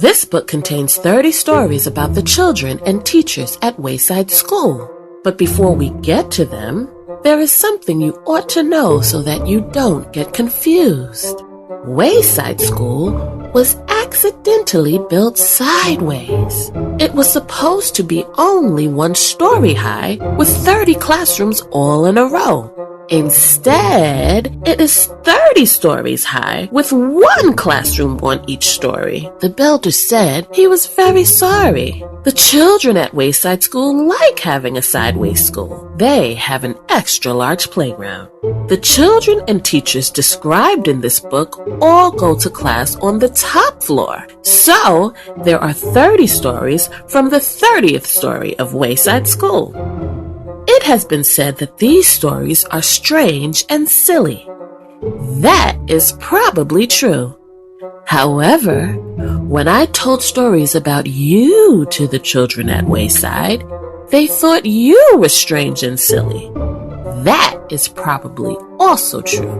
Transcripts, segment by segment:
This book contains 30 stories about the children and teachers at Wayside School. But before we get to them, there is something you ought to know so that you don't get confused. Wayside School was accidentally built sideways. It was supposed to be only 1 story high with 30 classrooms all in a row. Instead, it is 30 stories high with 1 classroom on each story. The builder said he was very sorry. The children at Wayside School like having a sideways school. They have an extra large playground. The children and teachers described in this book all go to class on the top floor. So, there are 30 stories from the 30th story of Wayside School. It has been said that these stories are strange and silly. That is probably true. However, when I told stories about you to the children at Wayside, they thought you were strange and silly. That is probably also true.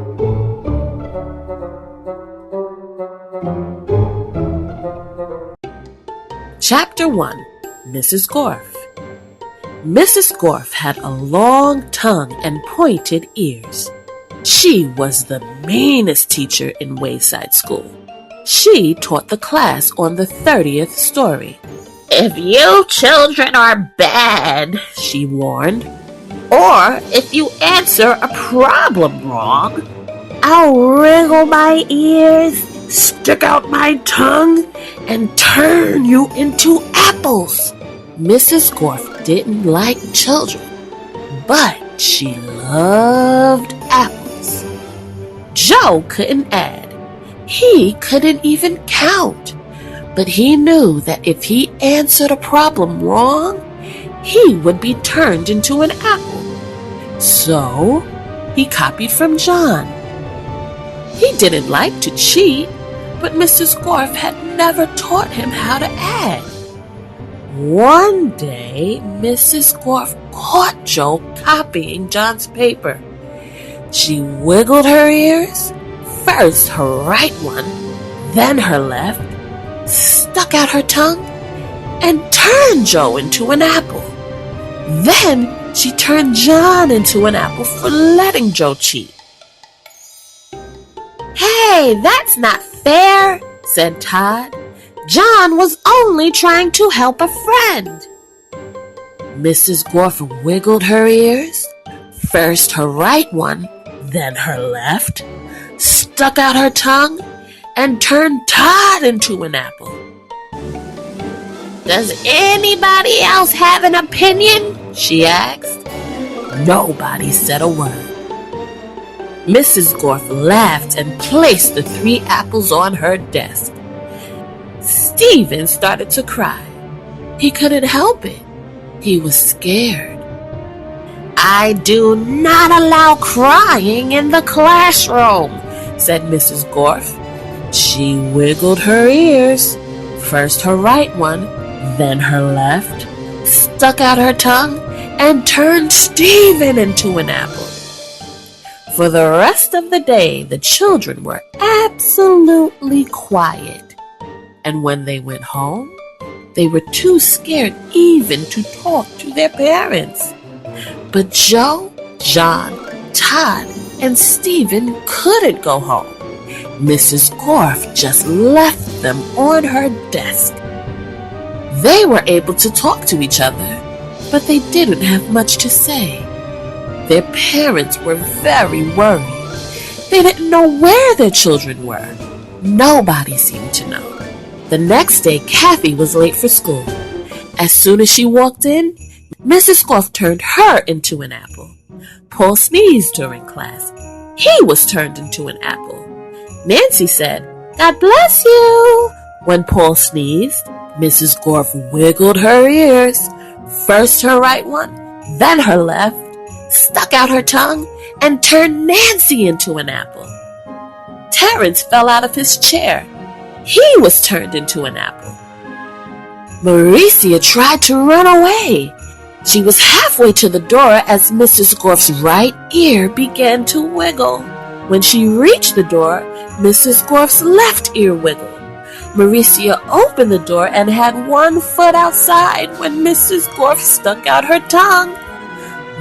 Chapter 1. Mrs. Gorf. Mrs. Gorf had a long tongue and pointed ears. She was the meanest teacher in Wayside School. She taught the class on the 30th story. "If you children are bad," she warned, "or if you answer a problem wrong, I'll wriggle my ears, stick out my tongue, and turn you into apples." Mrs. Gorf didn't like children, but she loved apples. Joe couldn't add. He couldn't even count, but he knew that if he answered a problem wrong, he would be turned into an apple. So, he copied from John. He didn't like to cheat, but Mrs. Gorf had never taught him how to add. One day, Mrs. Gorf caught Joe copying John's paper. She wiggled her ears, first her right one, then her left, stuck out her tongue, and turned Joe into an apple. Then she turned John into an apple for letting Joe cheat. "Hey, that's not fair," said Todd. "John was only trying to help a friend." Mrs. Gorf wiggled her ears, first her right one, then her left, stuck out her tongue, and turned Todd into an apple. "Does anybody else have an opinion?" she asked. Nobody said a word. Mrs. Gorf laughed and placed the 3 apples on her desk. Stephen started to cry. He couldn't help it. He was scared. "I do not allow crying in the classroom," said Mrs. Gorf. She wiggled her ears, first her right one, then her left, stuck out her tongue, and turned Stephen into an apple. For the rest of the day, the children were absolutely quiet. And when they went home, they were too scared even to talk to their parents. But Joe, John, Todd, and Stephen couldn't go home. Mrs. Gorf just left them on her desk. They were able to talk to each other, but they didn't have much to say. Their parents were very worried. They didn't know where their children were. Nobody seemed to know. The next day, Kathy was late for school. As soon as she walked in, Mrs. Gorf turned her into an apple. Paul sneezed during class. He was turned into an apple. Nancy said, "God bless you." When Paul sneezed, Mrs. Gorf wiggled her ears, first her right one, then her left, stuck out her tongue, and turned Nancy into an apple. Terrence fell out of his chair. He was turned into an apple. Maricia tried to run away. She was halfway to the door as Mrs. Gorf's right ear began to wiggle. When she reached the door, Mrs. Gorf's left ear wiggled. Mauricia opened the door and had one foot outside when Mrs. Gorf stuck out her tongue.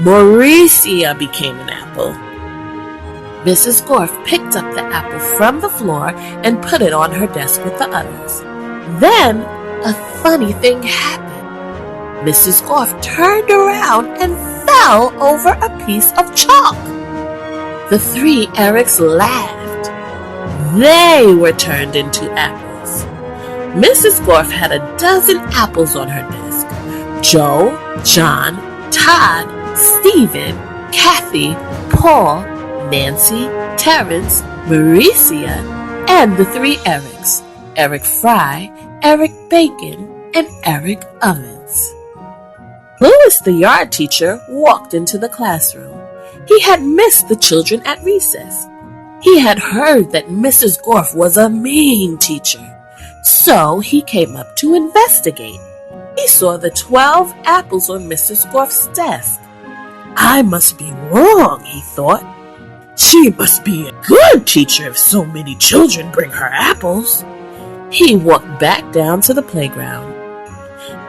Mauricia became an apple. Mrs. Gorf picked up the apple from the floor and put it on her desk with the others. Then a funny thing happened. Mrs. Gorf turned around and fell over a piece of chalk. The three Erics laughed. They were turned into apples. Mrs. Gorf had a dozen apples on her desk. Joe, John, Todd, Stephen, Kathy, Paul, Nancy, Terrence, Mauricia, and the three Erics, Eric Fry, Eric Bacon, and Eric Ovens. Louis, the yard teacher, walked into the classroom. He had missed the children at recess. He had heard that Mrs. Gorf was a mean teacher, so he came up to investigate. He saw the 12 apples on Mrs. Gorf's desk. I must be wrong, he thought. She must be a good teacher if so many children bring her apples. He walked back down to the playground.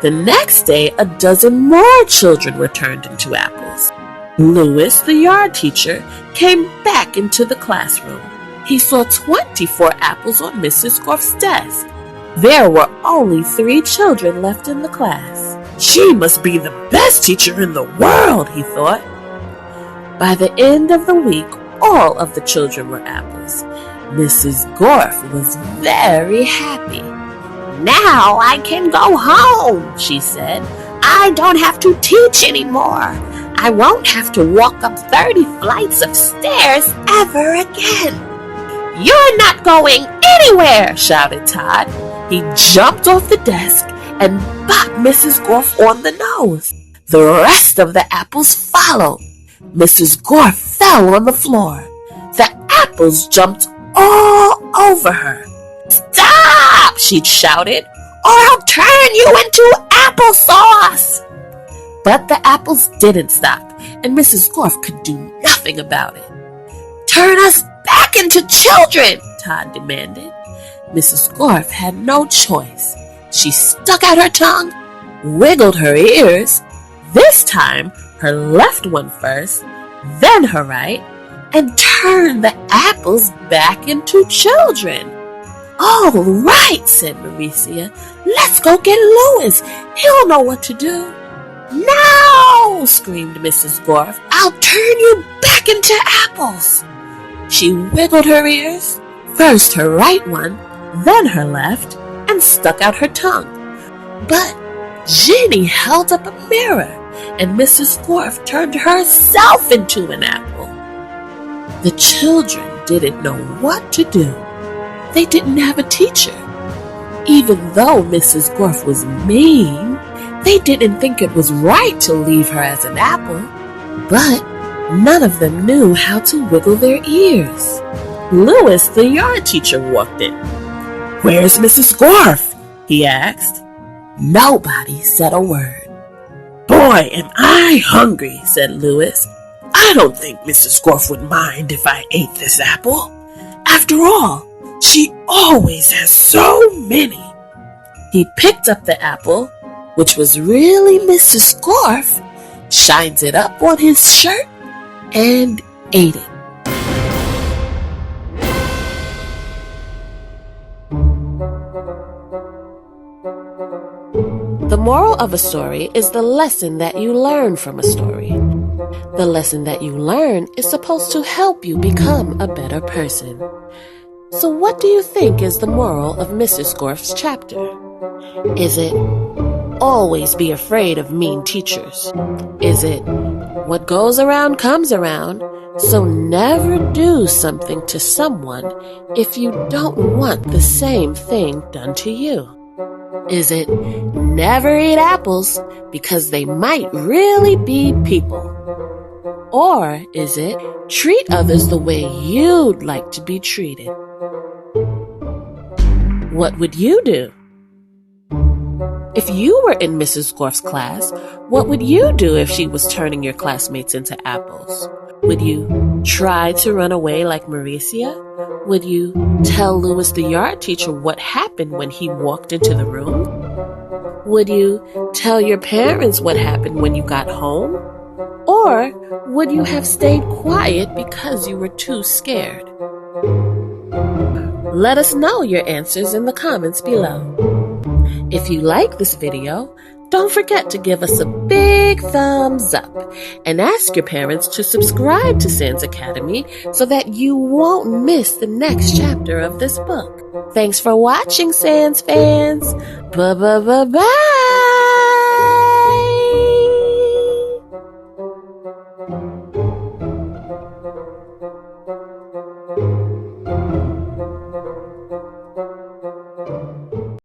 The next day, a dozen more children were turned into apples. Louis, the yard teacher, came back into the classroom. He saw 24 apples on Mrs. Gorf's desk. There were only 3 children left in the class. She must be the best teacher in the world, he thought. By the end of the week, all of the children were apples. Mrs. Gorf was very happy. Now I can go home, she said. I don't have to teach anymore. I won't have to walk up 30 flights of stairs ever again. You're not going anywhere, shouted Todd. He jumped off the desk and bopped Mrs. Gorf on the nose. The rest of the apples followed. Mrs. Gorf fell on the floor. The apples jumped all over her. Stop, she shouted, or I'll turn you into applesauce. But the apples didn't stop, and Mrs. Gorf could do nothing about it. Turn us back into children, Todd demanded. Mrs. Gorf had no choice. She stuck out her tongue, wiggled her ears, this time her left one first, then her right, and turned the apples back into children. All right, said Mauricia. Let's go get Louis. He'll know what to do. No, screamed Mrs. Gorf. I'll turn you back into apples. She wiggled her ears, first her right one, then her left, and stuck out her tongue. But Jenny held up a mirror, and Mrs. Gorf turned herself into an apple. The children didn't know what to do. They didn't have a teacher. Even though Mrs. Gorf was mean, they didn't think it was right to leave her as an apple. But none of them knew how to wiggle their ears. Louis, the yard teacher, walked in. Where's Mrs. Gorf? He asked. Nobody said a word. Boy, am I hungry, said Louis. I don't think Mrs. Gorf would mind if I ate this apple. After all, she always has so many. He picked up the apple, which was really Mrs. Gorf, shined it up on his shirt, and ate it. The moral of a story is the lesson that you learn from a story. The lesson that you learn is supposed to help you become a better person. So what do you think is the moral of Mrs. Gorf's chapter? Is it, always be afraid of mean teachers? Is it, what goes around comes around, so never do something to someone if you don't want the same thing done to you? Is it, never eat apples because they might really be people? Or is it, treat others the way you'd like to be treated? What would you do? If you were in Mrs. Gorf's class, what would you do if she was turning your classmates into apples? Would you try to run away like Mauricia? Would you tell Louis the yard teacher what happened when he walked into the room? Would you tell your parents what happened when you got home? Or would you have stayed quiet because you were too scared? Let us know your answers in the comments below. If you like this video, don't forget to give us a big thumbs up and ask your parents to subscribe to Sans Academy so that you won't miss the next chapter of this book. Thanks for watching, Sans fans. Bye.